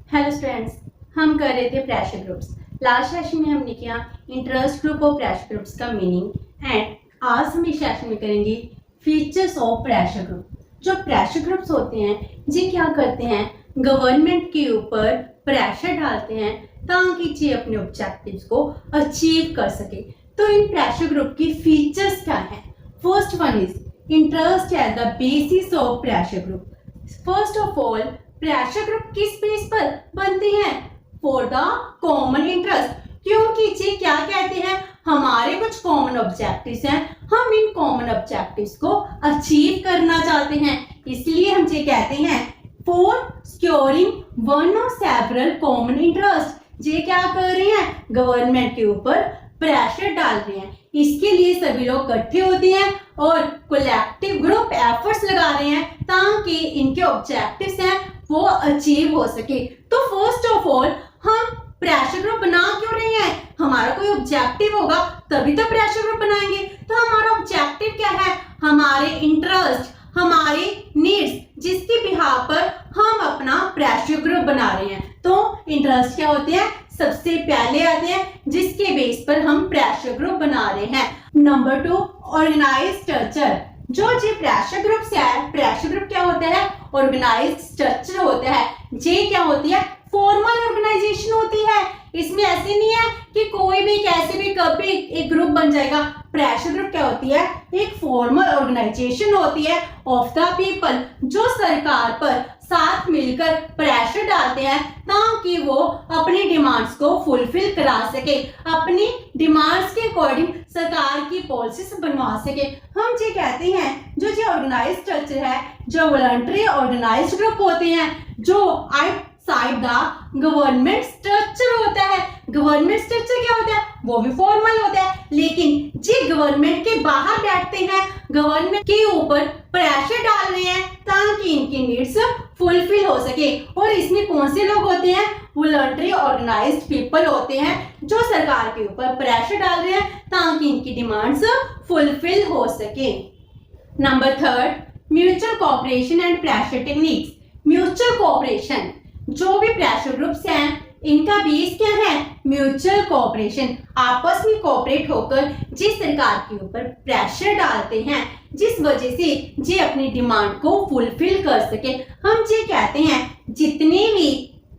Hello students, हम कर रहे थे प्रेशर ग्रुप्स। लास्ट सेशन में हमने किया इंटरेस्ट ग्रुप और प्रेशर ग्रुप्स का मीनिंग एंड आज हम इस सेशन में करेंगे फीचर्स ऑफ प्रेशर ग्रुप। जो प्रेशर ग्रुप्स होते हैं जी क्या करते हैं, गवर्नमेंट के ऊपर प्रेशर डालते हैं ताकि जी अपने ऑब्जेक्टिव्स को अचीव कर सके। तो इन प्रेशर ग्रुप की फीचर्स क्या है? First one is interest as the basis of pressure group. First of all, pressure group किस बेस पर बनते हैं? For the common interest. क्योंकि जी क्या कहते हैं, हमारे कुछ कॉमन ऑब्जेक्टिव्स हैं, हम इन कॉमन ऑब्जेक्टिव्स को अचीव करना चाहते हैं, इसलिए हम ये कहते हैं फॉर सिक्योरिंग वन और सेवरल कॉमन इंटरेस्ट। ये क्या कर रहे हैं, गवर्नमेंट के ऊपर प्रेशर डाल रहे हैं, इसके लिए सभी लोग इकट्ठे होते हैं और कलेक्टिव ग्रुप एफर्ट्स लगा रहे हैं ताकि इनके ऑब्जेक्टिव्स हैं वो अचीव हो सके। तो फर्स्ट ऑफ ऑल, हम प्रेशर ग्रुप बना क्यों रहे हैं? हमारा कोई ऑब्जेक्टिव होगा तभी तो प्रेशर ग्रुप बनाएंगे। तो हमारा ऑब्जेक्टिव क्या है? हमारे इंटरेस्ट, हमारे नीड्स, जिसके बिहाफ पर हम अपना प्रेशर ग्रुप बना रहे हैं। तो इंटरेस्ट क्या होते हैं, सबसे पहले आते हैं जिसके बेस पर हम प्रेशर ग्रुप बना रहे हैं। Number 2, organise structure. जो जी प्रेशर ग्रुप से है, प्रेशर ग्रुप क्या होता है, ऑर्गेनाइज स्ट्रक्चर होता है। जे क्या होती है, फॉर्मल ऑर्गेनाइजेशन होती है। इसमें ऐसे नहीं है कि कोई भी कैसे भी कभी एक ग्रुप बन जाएगा। प्रेशर ग्रुप क्या होती है, एक फॉर्मल ऑर्गेनाइजेशन होती है ऑफ द पीपल, जो सरकार पर साथ मिलकर प्रेशर डालते हैं ताकि वो अपनी डिमांड्स को फुलफिल करा सके, अपनी डिमांड्स के अकॉर्डिंग सरकार की पॉलिसीज बनवा सके। हम ये कहते हैं जो जो ऑर्गेनाइज स्ट्रक्चर है, जो वॉलंटरी ऑर्गेनाइज्ड ग्रुप होते हैं, जो आउटसाइड द गवर्नमेंट स्ट्रक्चर होता है। गवर्नमेंट स्ट्रक्चर क्या होता है, वो भी फॉर्मल होता है, लेकिन जी गवर्नमेंट के बाहर बैठते हैं, गवर्नमेंट के ऊपर प्रेशर डाल रहे हैं ताकि इनकी नीड्स फुलफिल हो सके। और इसमें कौन से लोग होते हैं, वॉलंटरी ऑर्गेनाइज्ड पीपल होते हैं, जो सरकार के ऊपर प्रेशर डाल रहे हैं ताकि इनकी डिमांड्स फुलफिल हो सके। Number 3, mutual cooperation and pressure techniques. Mutual cooperation, जो भी प्रेशर ग्रुप्स हैं इनका बेस क्या है, म्यूचुअल कोऑपरेशन। आपस में कोऑपरेट होकर जिस सरकार के ऊपर प्रेशर डालते हैं जिस वजह से जे अपनी डिमांड को फुलफिल कर सके। हम ये कहते हैं जितने भी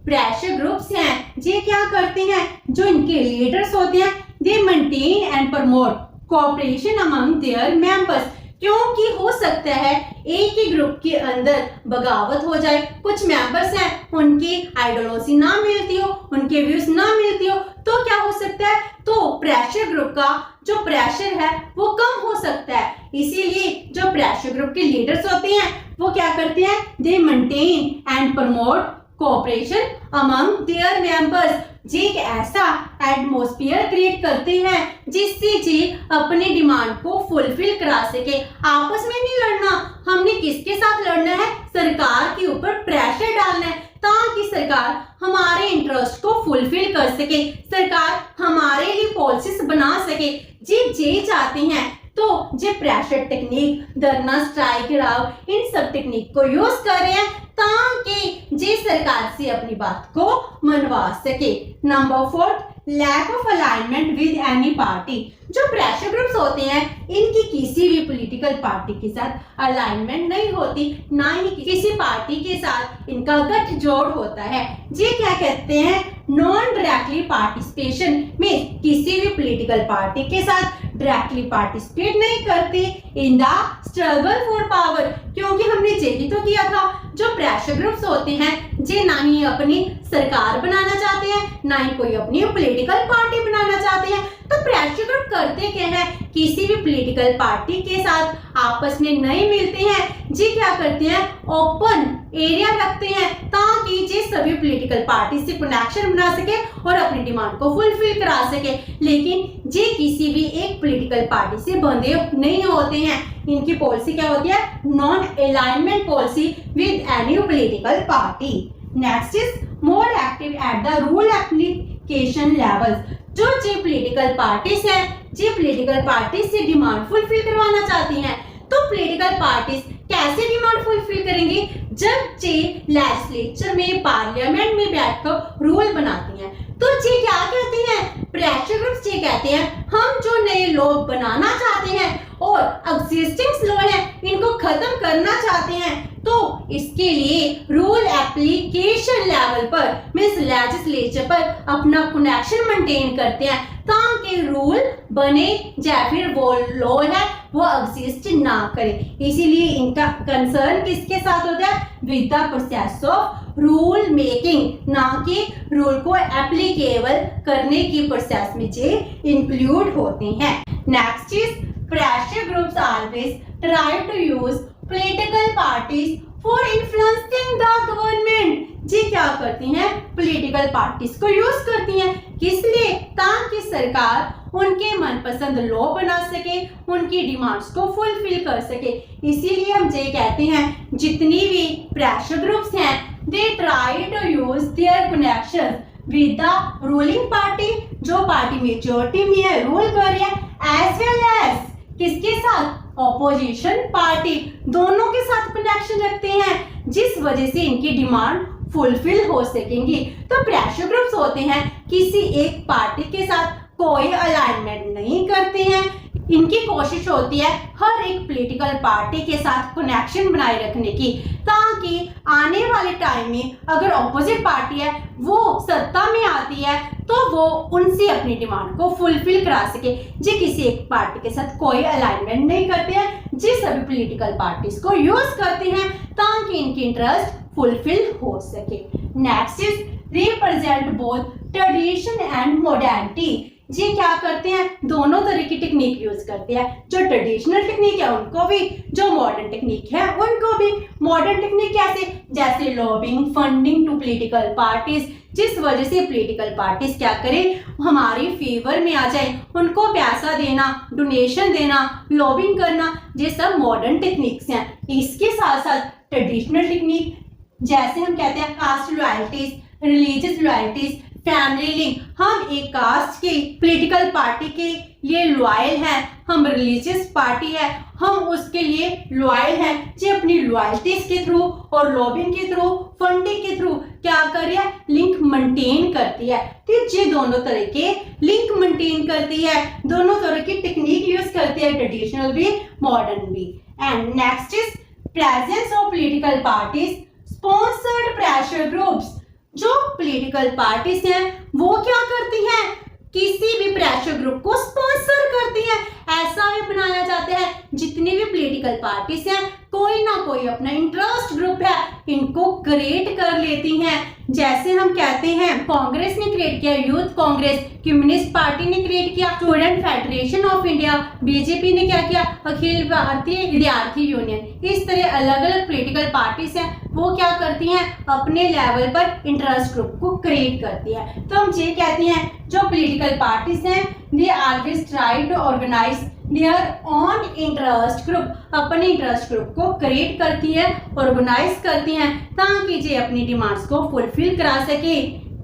प्रेशर ग्रुप्स हैं ये क्या करते हैं, जो इनके लीडर्स होते हैं, they maintain and promote cooperation among their members. क्योंकि हो सकता है एक ही ग्रुप के अंदर बगावत हो जाए, कुछ मेंबर्स हैं उनकी आइडियोलॉजी ना मिलती हो, उनके व्यूज ना मिलती हो, तो क्या हो सकता है, तो प्रेशर ग्रुप का जो प्रेशर है वो कम हो सकता है। इसीलिए जो प्रेशर ग्रुप के लीडर्स होते हैं वो क्या करते हैं, they maintain and promote cooperation among their members. जी एक ऐसा एटमॉस्फेयर क्रिएट करते हैं जिससे जी अपनी डिमांड को फुलफिल करा सके। आपस में नहीं लड़ना, हमने किसके साथ लड़ना है, सरकार के ऊपर प्रेशर डालना है ताकि सरकार हमारे इंटरेस्ट को फुलफिल कर सके, सरकार हमारे लिए पॉलिसीज बना सके। जी जे चाहते हैं तो जे प्रेशर टेक्निक, धरना, स्ट्राइक, राव, इन सब टेक्निक को यूज कर रहे हैं ताकि जे सरकार से अपनी बात को मनवा सके। Number 4, lack of alignment with any party. जो प्रेशर ग्रुप्स होते हैं इनकी किसी भी पॉलिटिकल पार्टी के साथ अलाइनमेंट नहीं होती, ना ही किसी पार्टी के साथ इनका गठजोड़ होता है। ये क्या कहते हैं, नॉन डायरेक्टली पार्टिसिपेशन में किसी भी पॉलिटिकल पार्टी के साथ डायरेक्टली पार्टिसिपेट नहीं करती in the struggle for power. क्योंकि हमने यही तो किया था, जो प्रेशर ग्रुप्स होते हैं जे ना ही अपनी सरकार बनाना चाहते हैं, ना ही कोई अपनी पॉलिटिकल पार्टी बनाना चाहते हैं। तो प्रेशर ग्रुप करते क्या है, किसी भी पॉलिटिकल पार्टी के साथ आपस में नहीं मिलते हैं, जी क्या करते हैं, ओपन एरिया रखते हैं ताकि जे सभी पॉलिटिकल पार्टी से कनेक्शन बना सके और अपनी डिमांड को फुलफिल करा सके। लेकिन जे किसी भी एक पॉलिटिकल पार्टी से बंधे नहीं होते हैं, इनकी पॉलिसी क्या होती है, non alignment policy with any political party. Next is more active at the rule application levels. जो जी पॉलिटिकल पार्टीज है, जी पॉलिटिकल पार्टी से डिमांड फुलफिल करवाना चाहती हैं, तो पॉलिटिकल पार्टीज कैसे डिमांड फुलफिल करेंगी, जब जे लेजिस्लेचर में पार्लियामेंट में बैठकर रूल बनाती हैं तो जे क्या कहते हैं, प्रेशर ग्रुप्स ये कहते हैं हम जो नए लॉ बनाना चाहते हैं और एग्जिस्टिंग लॉ है इनको खत्म करना चाहते हैं, तो इसके लिए रूल एप्लीकेशन लेवल पर मींस लेजिस्लेचर पर अपना कनेक्शन मेंटेन करते हैं ताकि रूल बने या फिर वो लॉ है वो एग्जिस्ट ना करे। इसीलिए इनका कंसर्न किसके साथ होता है, with the process of rule making, ना कि रूल को एप्लीकेबल करने की प्रोसेस में जे इंक्लूड होते हैं। Next is pressure groups always try to use political parties for influencing the government. जी क्या करती हैं, पॉलिटिकल पार्टीज को यूज करती हैं, किस लिए, ताकि सरकार उनके मनपसंद लॉ बना सके, उनकी डिमांड्स को फुलफिल कर सके। इसीलिए हम ये कहते हैं जितनी भी प्रेशर ग्रुप्स हैं they try to use their connection with the ruling party, जो पार्टी मेजॉरिटी में है, रूल कर रही है, एज वेल एज किसके साथ, ऑपोजिशन पार्टी, दोनों के साथ कनेक्शन रखते हैं, जिस वजह से इनकी डिमांड फुलफिल हो सकेंगी। तो प्रेशर ग्रुप्स होते हैं किसी एक पार्टी के साथ कोई अलाइनमेंट नहीं करते हैं, इनकी कोशिश होती है हर एक पॉलिटिकल पार्टी के साथ कनेक्शन बनाए रखने की, ताकि आने वाले टाइम में अगर ऑपोजिट पार्टी है वो सत्ता में आती है तो वो उनसे अपनी डिमांड को फुलफिल करा सके। जी किसी एक पार्टी के साथ कोई अलाइनमेंट नहीं करते हैं, जी सभी पॉलिटिकल पार्टीज को यूज करते हैं ताकि इनकी इंटरेस्ट फुलफिल हो सके। Next is represent both tradition and modernity. जी क्या करते हैं, दोनों तरह की टेक्निक यूज करते हैं, जो ट्रेडिशनल टेक्निक है उनको भी, जो मॉडर्न टेक्निक है उनको भी। मॉडर्न टेक्निक कैसे, जैसे lobbying, funding to political parties, जिस वजह से पॉलिटिकल पार्टीज क्या करें, हमारी फेवर में आ जाए, उनको पैसा देना, डोनेशन देना, लॉबिंग करना, ये सब मॉडर्न टेक्निक्स हैं। इसके साथ साथ ट्रेडिशनल टेक्निक जैसे हम कहते हैं caste loyalties, religious loyalties, family link, हम एक कास्ट की पॉलिटिकल पार्टी के लिए लॉयल हैं, हम रिलीजियस पार्टी है हम उसके लिए लॉयल हैं, जो अपनी लॉयल्टीज के थ्रू और लॉबिंग के थ्रू, फंडिंग के थ्रू क्या कर रही है, लिंक मेंटेन करती है। तो ये दोनों तरह के लिंक मेंटेन करती है, दोनों तरह की टेक्निक यूज करती है, ट्रेडिशनल भी मॉडर्न भी। And next is presence of political parties sponsored pressure groups. जो पॉलिटिकल पार्टीज हैं वो क्या करती हैं, किसी भी प्रेशर ग्रुप को स्पॉन्सर करती हैं। ऐसा भी बनाया जाता है जितनी भी पॉलिटिकल पार्टीज हैं कोई ना कोई अपना इंटरेस्ट ग्रुप है इनको क्रिएट कर लेती हैं। जैसे हम कहते हैं कांग्रेस ने क्रिएट किया यूथ कांग्रेस, कम्युनिस्ट पार्टी ने क्रिएट किया student federation of India, BJP ने क्या किया अखिल भारतीय विद्यार्थी यूनियन। इस तरह अलग अलग पॉलिटिकल पार्टीज हैं वो क्या करती हैं, अपने लेवल पर इंटरेस्ट ग्रुप को क्रिएट करती है। तो हम ये कहते हैं जो पॉलिटिकल पार्टीज हैं they always try to organise their own interest group, अपने इंटरेस्ट ग्रुप को क्रिएट करती है, ऑर्गेनाइज करती हैं ताकि ये अपनी डिमांड्स को फुलफिल करा सके।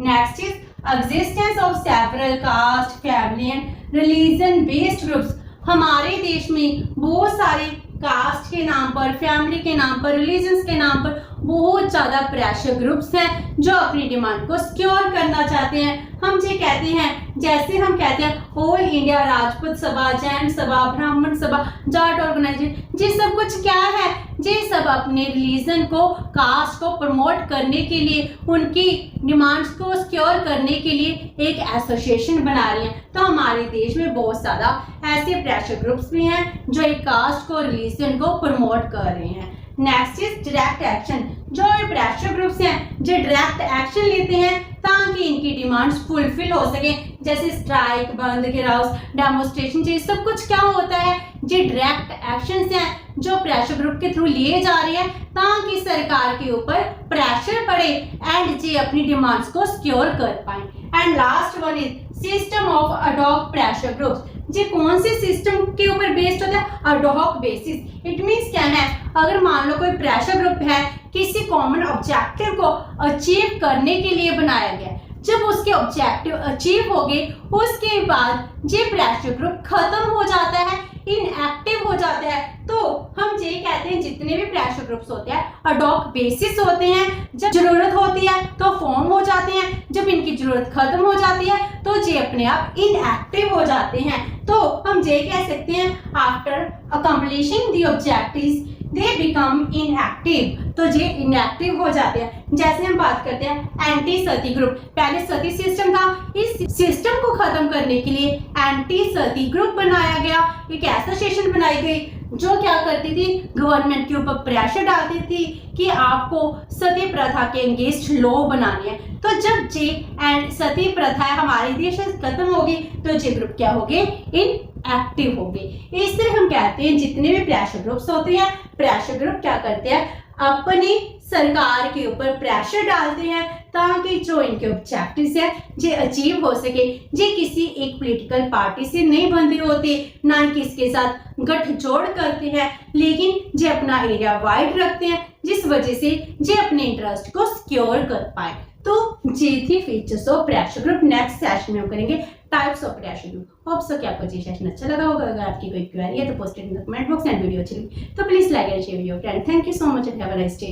Next is existence of several caste, family and religion based groups. हमारे देश में बहुत सारे कास्ट के नाम पर, फैमिली के नाम पर, रिलीजन्स के नाम पर बहुत ज़्यादा प्रेशर ग्रुप्स हैं जो अपनी डिमांड को सिक्योर करना चाहते हैं। हम ये कहते हैं जैसे हम कहते हैं ऑल इंडिया राजपूत सभा, जैन सभा, ब्राह्मण सभा, जाट ऑर्गेनाइजेशन, ये सब कुछ क्या है, ये सब अपने रिलीजन को, कास्ट को प्रमोट करने के लिए, उनकी डिमांड्स को सिक्योर करने के लिए एक एसोसिएशन बना रही हैं। तो हमारे देश में बहुत ज़्यादा ऐसे प्रेशर ग्रुप्स भी हैं जो एक कास्ट को, रिलीजन को प्रमोट कर रहे हैं। Next is direct action. जो प्रेशर ग्रुप्स हैं जो डायरेक्ट एक्शन लेते हैं ताकि इनकी डिमांड्स फुलफिल हो सके, जैसे स्ट्राइक, बंद, घेराव, डेमोन्स्ट्रेशन, ये सब कुछ क्या होता है, ये डायरेक्ट एक्शंस हैं जो प्रेशर ग्रुप के थ्रू लिए जा रहे हैं ताकि सरकार के ऊपर प्रेशर पड़े एंड ये अपनी डिमांड्स को सिक्योर कर पाए। And last one is system of ad hoc pressure groups. ये कौन से सिस्टम के ऊपर बेस्ड होता है, अडॉक बेसिस। इट मीन्स क्या है, अगर मान लो कोई प्रेशर ग्रुप है किसी कॉमन ऑब्जेक्टिव को अचीव करने के लिए बनाया गया, जब उसके ऑब्जेक्टिव अचीव हो गए उसके बाद ये प्रेशर ग्रुप खत्म हो जाता है इनएक्टिव हो जाता है तो हम ये कहते हैं जितने भी प्रेशर ग्रुप्स होते हैं अडॉक बेसिस होते हैं। जब जरूरत होती है तो फॉर्म हो जाते हैं, जब इनकी जरूरत खत्म हो जाती है तो ये अपने आप इनएक्टिव हो जाते हैं। तो हम ये कह सकते हैं after accomplishing the objectives they become inactive, तो ये इनएक्टिव हो जाते हैं। जैसे हम बात करते हैं एंटी सती ग्रुप, पहले सती सिस्टम था, इस सिस्टम को खत्म करने के लिए एंटी सती ग्रुप बनाया गया। एक एसोसिएशन बनाई गई जो क्या करती थी, गवर्नमेंट के ऊपर प्रेशर डालती थी कि आपको सती प्रथा के अगेंस्ट लॉ बनाने हैं। तो जब जे एंड सती प्रथा हमारे देश में खत्म होगी तो जे ग्रुप क्या हो गए, इनएक्टिव हो गए। इस तरह हम कहते हैं जितने भी प्रेशर ग्रुप्स होते हैं, प्रेशर ग्रुप क्या करते हैं, अपनी सरकार के ऊपर प्रेशर डालते हैं ताकि जो इनके ऑब्जेक्टिव्स है ये अचीव हो सके। ये किसी एक पॉलिटिकल पार्टी से नहीं बंधे होते, ना ही किसके साथ गठजोड़ करते हैं, लेकिन ये अपना एरिया वाइड रखते हैं जिस वजह से ये अपने इंटरेस्ट को सिक्योर कर पाए। तो ये थी features of pressure group. Next session में हम करेंगे types of pressure group. Hope so कि आपको ये सेशन अच्छा लगा होगा। अगर आपकी कोई क्वेरी है तो post it in the comment box and video अच्छी लगी तो please like and share video friend. Thank you so much and have a nice day.